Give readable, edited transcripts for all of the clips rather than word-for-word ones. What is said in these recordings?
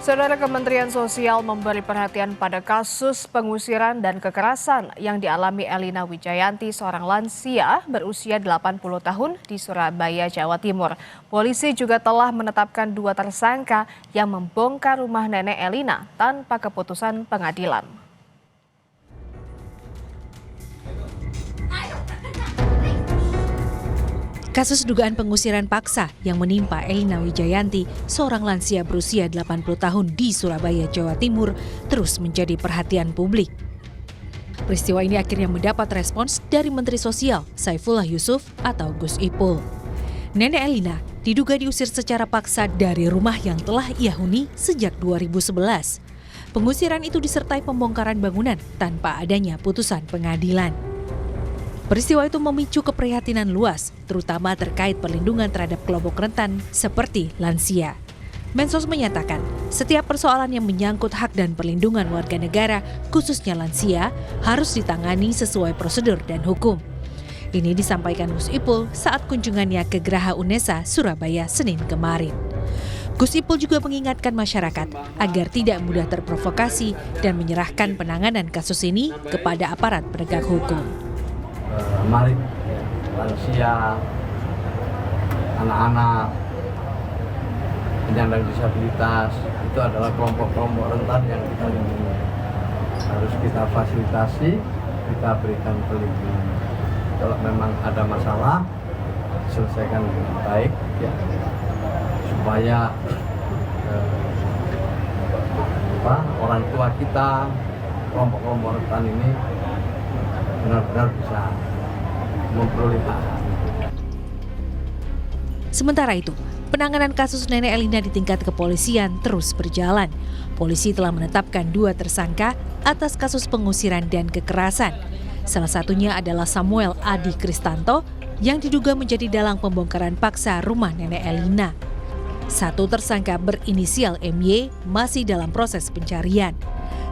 Saudara, Kementerian Sosial memberi perhatian pada kasus pengusiran dan kekerasan yang dialami Elina Wijayanti, seorang lansia berusia 80 tahun di Surabaya, Jawa Timur. Polisi juga telah menetapkan 2 tersangka yang membongkar rumah nenek Elina tanpa keputusan pengadilan. Kasus dugaan pengusiran paksa yang menimpa Elina Wijayanti, seorang lansia berusia 80 tahun di Surabaya, Jawa Timur, terus menjadi perhatian publik. Peristiwa ini akhirnya mendapat respons dari Menteri Sosial Saifullah Yusuf atau Gus Ipul. Nenek Elina diduga diusir secara paksa dari rumah yang telah ia huni sejak 2011. Pengusiran itu disertai pembongkaran bangunan tanpa adanya putusan pengadilan. Peristiwa itu memicu keprihatinan luas, terutama terkait perlindungan terhadap kelompok rentan seperti lansia. Mensos menyatakan, setiap persoalan yang menyangkut hak dan perlindungan warga negara, khususnya lansia, harus ditangani sesuai prosedur dan hukum. Ini disampaikan Gus Ipul saat kunjungannya ke Geraha UNESA, Surabaya, Senin kemarin. Gus Ipul juga mengingatkan masyarakat agar tidak mudah terprovokasi dan menyerahkan penanganan kasus ini kepada aparat penegak hukum. Mari lansia, anak-anak, penyandang disabilitas itu adalah kelompok-kelompok rentan yang kita lindungi. Harus kita fasilitasi, kita berikan perlindungan. Kalau memang ada masalah, selesaikan dengan baik, ya, supaya orang tua kita, kelompok-kelompok rentan ini benar-benar bisa memperoleh hak. Sementara itu, penanganan kasus nenek Elina di tingkat kepolisian terus berjalan. Polisi telah menetapkan 2 tersangka atas kasus pengusiran dan kekerasan. Salah satunya adalah Samuel Adi Kristanto yang diduga menjadi dalang pembongkaran paksa rumah nenek Elina. 1 tersangka berinisial MY masih dalam proses pencarian.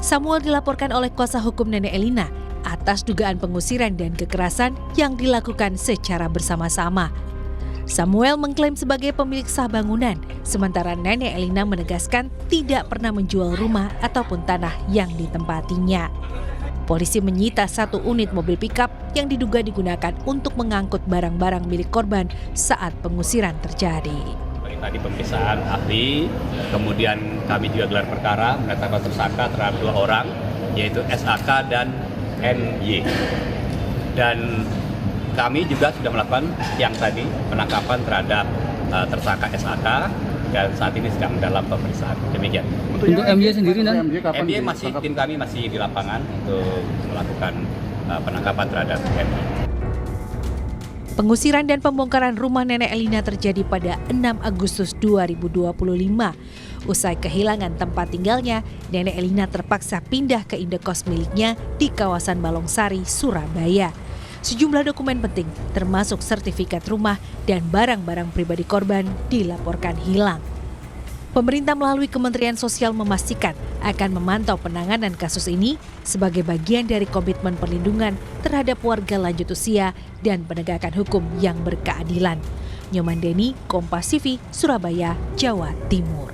Samuel dilaporkan oleh kuasa hukum nenek Elina atas dugaan pengusiran dan kekerasan yang dilakukan secara bersama-sama. Samuel mengklaim sebagai pemilik sah bangunan, sementara nenek Elina menegaskan tidak pernah menjual rumah ataupun tanah yang ditempatinya. Polisi menyita 1 unit mobil pickup yang diduga digunakan untuk mengangkut barang-barang milik korban saat pengusiran terjadi. Tadi pemeriksaan ahli, kemudian kami juga gelar perkara menetapkan tersangka terhadap 2 orang, yaitu SAK dan MY. Dan kami juga sudah melakukan yang tadi penangkapan terhadap tersangka SAK dan saat ini sedang dalam pemeriksaan. Demikian. Untuk MY sendiri, MY masih tim kami masih di lapangan untuk melakukan penangkapan terhadap MY. Pengusiran dan pembongkaran rumah nenek Elina terjadi pada 6 Agustus 2025. Usai kehilangan tempat tinggalnya, nenek Elina terpaksa pindah ke indekos miliknya di kawasan Balongsari, Surabaya. Sejumlah dokumen penting, termasuk sertifikat rumah dan barang-barang pribadi korban, dilaporkan hilang. Pemerintah melalui Kementerian Sosial memastikan akan memantau penanganan kasus ini sebagai bagian dari komitmen perlindungan terhadap warga lanjut usia dan penegakan hukum yang berkeadilan. Nyoman Deni, Kompas TV, Surabaya, Jawa Timur.